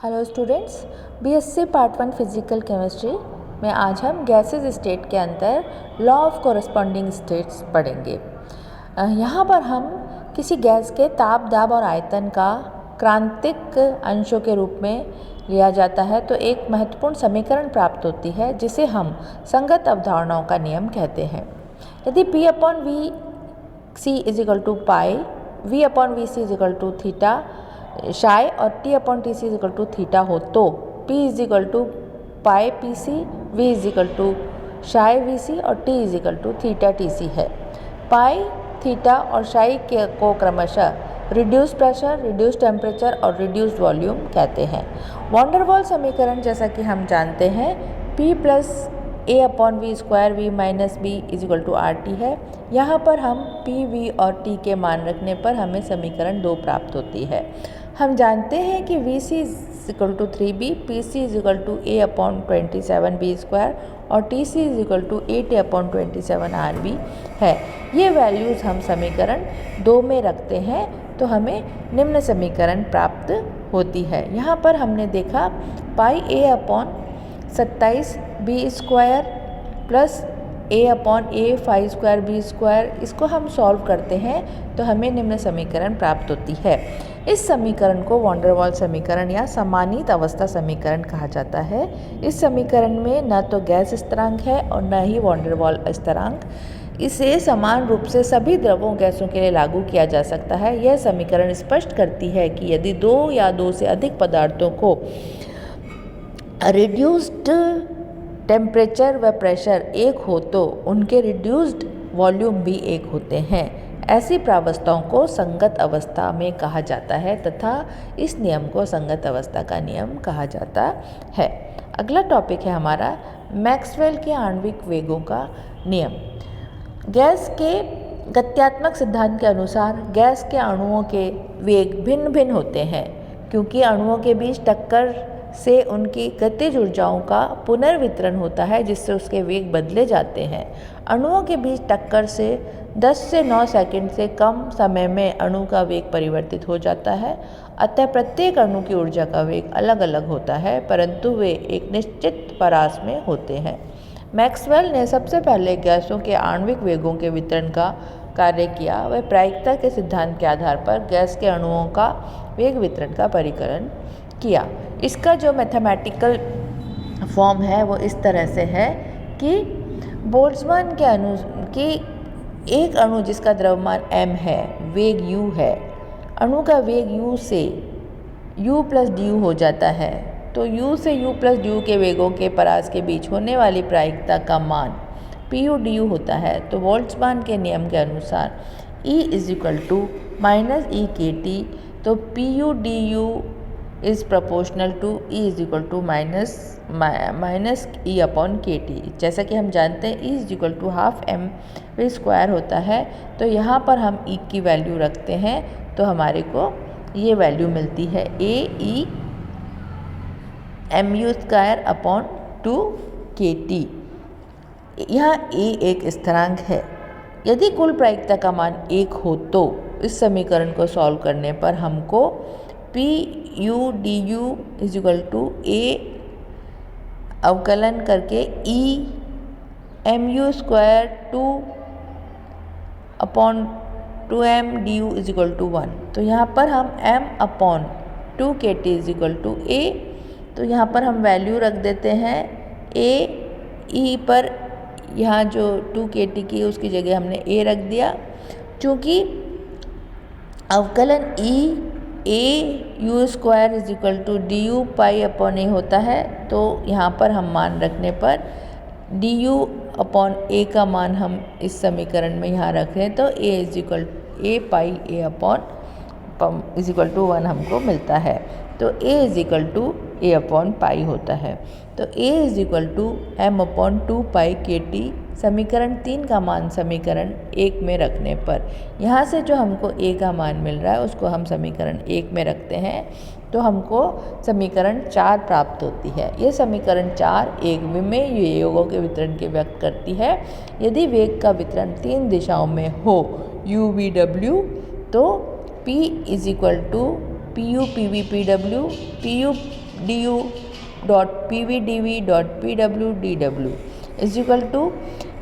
Hello students, BSc part 1 physical chemistry में आज हम गैसेस स्टेट के अंदर लॉ ऑफ कोरस्पॉन्डिंग स्टेट्स पढ़ेंगे। यहाँ पर हम किसी गैस के ताप, दाब और आयतन का क्रांतिक अंशों के रूप में लिया जाता है तो एक महत्वपूर्ण समीकरण प्राप्त होती है जिसे हम संगत अवधारणाओं का नियम कहते हैं। यदि P upon V C is equal to pi, V upon V C is equal to theta psi और T upon T C is equal to theta हो तो P is equal to pi P C, V is equal to psi V C और T is equal to theta T C है। Pi, theta और psi के को क्रमशः reduce pressure, reduce temperature और reduced volume कहते हैं। वॉन डेर वाल समीकरण जैसा कि हम जानते हैं P plus A upon V square V minus B is equal to R T है। यहाँ पर हम P, V और T के मान रखने पर हमें समीकरण 2 प्राप्त होती है। हम जानते हैं कि V C is equal to 3B, P C is equal to A upon 27B square और T C is equal to 8A upon 27RB है। ये वैल्यूज़ हम समीकरण 2 में रखते हैं तो हमें निम्न समीकरण प्राप्त होती है। यहाँ पर हमने देखा पाई A upon 27B square plus A upon A 5 square B square, इसको हम सॉल्व करते हैं तो हमें निम्न समीकरण प्राप्त होती है। इस समीकरण को वॉन डेर वाल समीकरण या समानीत अवस्था समीकरण कहा जाता है। इस समीकरण में न तो गैस स्थिरांक है और न ही वॉन डेर वाल स्थिरांक। इसे समान रूप से सभी द्रवों गैसों के लिए लागू किया जा सकता है। यह समीकरण स्पष्ट करती है कि यदि 2 या 2 से अधिक पदार्थों को रिड्यूस्ड टेम्परेचर व प्रेशर एक हो तो उनके रिड्यूस्ड वॉल्यूम भी एक होते हैं। ऐसी प्रावस्थाओं को संगत अवस्था में कहा जाता है तथा इस नियम को संगत अवस्था का नियम कहा जाता है। अगला टॉपिक है हमारा मैक्सवेल के आणविक वेगों का नियम। गैस के गत्यात्मक सिद्धांत के अनुसार गैस के अणुओं के वेग भिन्न भिन्न होते हैं क्योंकि अणुओं के बीच टक्कर से उनकी गतिज ऊर्जाओं का पुनर्वितरण होता है जिससे उसके वेग बदले जाते हैं। अणुओं के बीच टक्कर से 10 से 9 सेकंड से कम समय में अणु का वेग परिवर्तित हो जाता है। अतः प्रत्येक अणु की ऊर्जा का वेग अलग अलग होता है परंतु वे एक निश्चित परास में होते हैं। मैक्सवेल ने सबसे पहले गैसों के आणविक वेगों के वितरण का कार्य किया। वह प्रायिकता के सिद्धांत के आधार पर गैस के अणुओं का वेग वितरण का परिकलन किया। इसका जो मैथमेटिकल फॉर्म है वो इस तरह से है कि बोल्ट्जमान के अणु की एक अणु जिसका द्रव्यमान m है, वेग u है, अणु का वेग u से u प्लस du हो जाता है तो u से u प्लस du के वेगों के परास के बीच होने वाली प्रायिकता का मान pu du होता है। तो बोल्ट्जमान के नियम के अनुसार E is equal to minus E K T, तो pu du is proportional to E is equal to minus E upon K T. जैसा कि हम जानते हैं E is equal to half M V square होता है तो यहाँ पर हम E की वैल्यू रखते हैं तो हमारे को ये वैल्यू मिलती है A E M U square upon 2 K T. यहाँ ए एक स्थिरांक है। यदि कुल प्रायिकता का मान 1 हो तो इस समीकरण को सॉल्व करने पर हमको P U D U is equal to A अवकलन करके E M U square 2 upon 2m D U is equal to 1। तो यहाँ पर हम m upon 2 K T is equal to A, तो यहाँ पर हम वैल्यू रख देते हैं a e पर, यहाँ जो 2 के टी की उसकी जगह हमने a रख दिया। चूँकि अवकलन A U square is equal to D U pi upon A होता है तो यहाँ पर हम मान रखने पर डी यू अपॉन ए का मान हम इस समीकरण में यहाँ रखें तो A is equal A pi A upon is equal to 1 हमको मिलता है। तो A is equal to A upon pi होता है। तो A is equal to M upon 2 pi K T समीकरण 3 का मान समीकरण 1 में रखने पर, यहाँ से जो हमको a का मान मिल रहा है उसको हम समीकरण 1 में रखते हैं तो हमको समीकरण 4 प्राप्त होती है। ये समीकरण 4 एक विमेय योगों के वितरण के व्यक्त करती है। यदि वेग का वितरण 3 दिशाओं में हो u v w तो p is equal to P U P V P W, P U du dot P V D V dot P W D W is equal to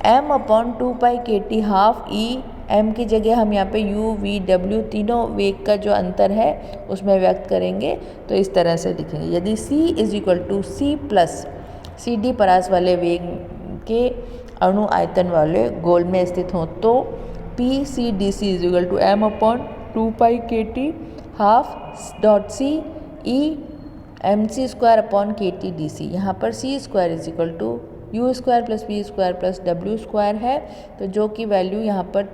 M upon 2 pi K T half E, M की जगह हम यहाँ पे you V W तीनों वेग का जो अंतर है उसमें व्यक्त करेंगे। तो इस तरह से लिखेंगे, यदि c is equal to C plus C D परास वाले वेग के अणु आयतन वाले गोल में स्थित हों तो P C D C is equal to M upon 2 pi K T half dot C E M C square upon K T D C. यहाँ पर C square is equal to U square plus V square plus W square है, तो जो कि value यहाँ पर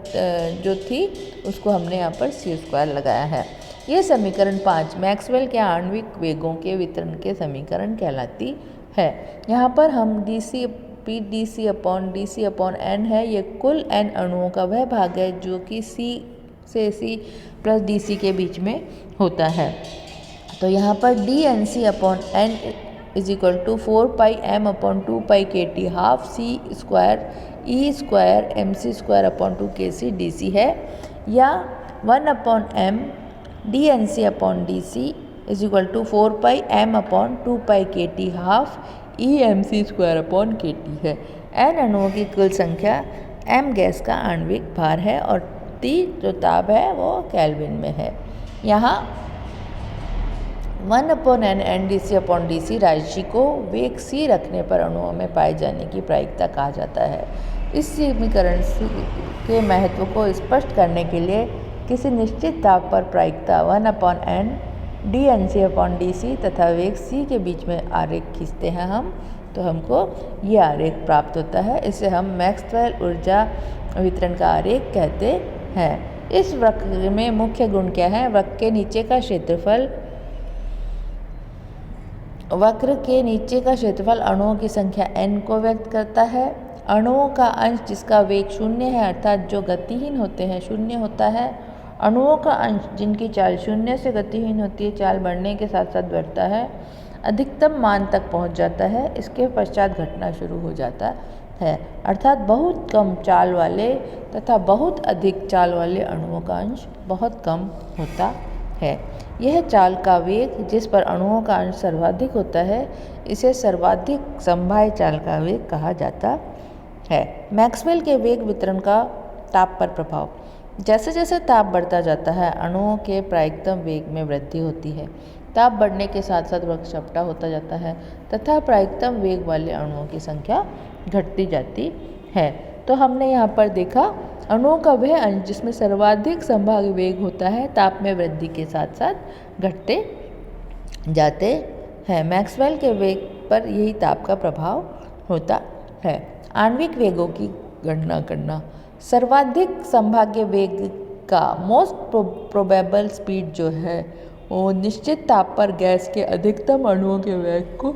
जो थी उसको हमने यहाँ पर सी स्क्वायर लगाया है। ये समीकरण 5 मैक्सवेल के आणविक वेगों के वितरण के समीकरण कहलाती है। यहाँ पर हम D C P D C upon N है, ये कुल एन अणुओं का वह भाग है जो कि सी से सी प्लस डी सी के बीच में होता है। तो यहाँ पर D N C upon N is equal to 4 pi M upon 2 pi K T half C square E square M C square upon 2 K C D C है, या 1 upon M D N C upon D C is equal to 4 pi M upon 2 pi K T half E M C square upon K T है। N अणुओं की कुल संख्या M gas का आणविक भार है और टी जो ताप है वो केल्विन में है। यहाँ 1 upon N N D C upon D C राशि को वेग सी रखने पर अणुओं में पाए जाने की प्रायिकता कहा जाता है। इस समीकरण के महत्व को स्पष्ट करने के लिए किसी निश्चित ताप पर प्रायिकता 1 upon N D N C upon D C तथा वेग सी के बीच में आरेख खींचते हैं हम, तो हमको ये आरेख प्राप्त होता है। इसे हम मैक्सवेल ऊर्जा वितरण का आरेख कहते हैं। इस वक्र में मुख्य गुण क्या है? वक्र के नीचे का क्षेत्रफल अणुओं की संख्या n को व्यक्त करता है। अणुओं का अंश जिसका वेग शून्य है अर्थात जो गतिहीन होते हैं शून्य होता है। अणुओं का अंश जिनकी चाल शून्य से गतिहीन होती है, चाल बढ़ने के साथ साथ बढ़ता है, अधिकतम मान तक पहुंच जाता है, इसके पश्चात घटना शुरू हो जाता है। अर्थात बहुत कम चाल वाले तथा बहुत अधिक चाल वाले अणुओं का अंश बहुत कम होता है। यह चाल का वेग जिस पर अणुओं का अंश सर्वाधिक होता है इसे सर्वाधिक समबाह्य चाल का वेग कहा जाता है। मैक्सवेल के वेग वितरण का ताप पर प्रभाव। जैसे जैसे ताप बढ़ता जाता है अणुओं के प्रायिकतम वेग में वृद्धि होती है। ताप बढ़ने के साथ साथ वक्र चपटा होता जाता है तथा प्रायिकतम वेग वाले अणुओं की संख्या घटती जाती है। तो हमने यहाँ पर देखा अणुओं का वह अंश जिसमें सर्वाधिक संभाव्य वेग होता है ताप में वृद्धि के साथ साथ घटते जाते हैं। मैक्सवेल के वेग पर यही ताप का प्रभाव होता है। आणविक वेगों की गणना करना। सर्वाधिक संभाव्य वेग का मोस्ट प्रोबेबल स्पीड जो है वो निश्चित ताप पर गैस के अधिकतम अणुओं के वेग को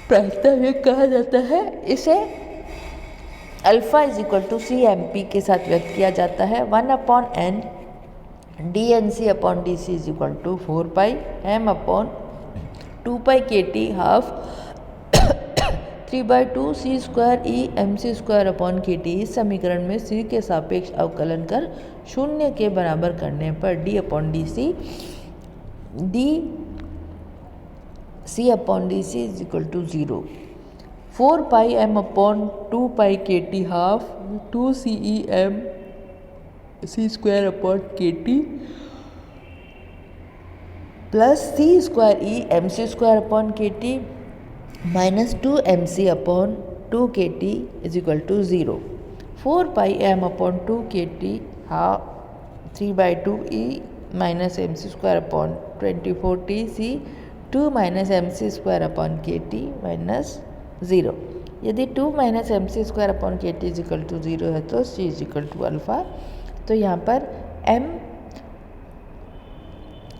प्रायिकता वेग कहा जाता है। इसे alpha is equal to C M P के साथ व्यक्त किया जाता है। 1 upon N D N C upon D C is equal to 4 pi M upon 2 pi K T half 3/2 C square E M C square upon K T. इस समीकरण में सी के सापेक्ष अवकलन कर शून्य के बराबर करने पर D upon D C upon D C is equal to 0। 4 pi M upon 2 pi K T half 2 C E M C square upon K T plus C square E M C square upon K T minus 2 M C upon 2 K T is equal to 0। 4 pi M upon 2 K T half 3/2 E minus M C square upon 24 T C 2 minus M C square upon K T minus 0। यदि 2 minus M C square upon K T is equal to 0 है तो C is equal to alpha. तो यहाँ पर M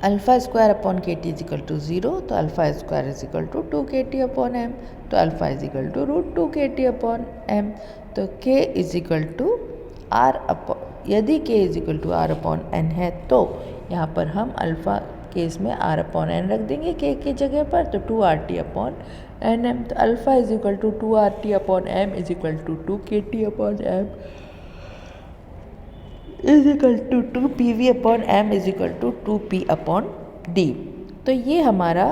alpha square upon K T is equal to 0, तो alpha square is equal to 2 K T upon M, तो alpha is equal to √2 K T upon M. तो K is equal to R upon, यदि K is equal to R upon N है तो यहाँ पर हम alpha case में R upon N रख देंगे के की जगह पर, तो 2 R T upon N M. तो alpha is equal to 2 R T upon M is equal to 2 K T upon M is equal to 2 P V upon M is equal to 2 P upon D. तो ये हमारा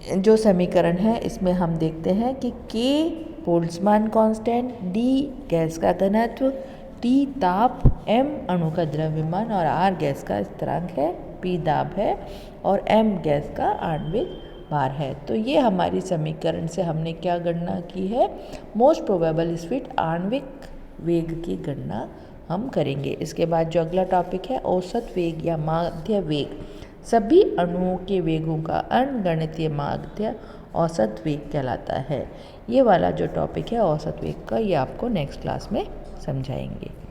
जो समीकरण है इसमें हम देखते हैं कि K Boltzmann constant, D gas का घनत्व, T ताप, M अणु का द्रव्यमान और R गैस का स्थिरांक है, P दाब है और M गैस का आणविक भार है। तो ये हमारी समीकरण से हमने क्या गणना की है, मोस्ट प्रोबेबल स्पीड आणविक वेग की गणना हम करेंगे। इसके बाद जो अगला टॉपिक है औसत वेग या माध्य वेग, सभी अणुओं के वेगों का अंकगणितीय माध्य औसत वेग कहलाता है। ये वाला जो टॉपिक है औसत वेग का, ये आपको नेक्स्ट क्लास में समझाएंगे।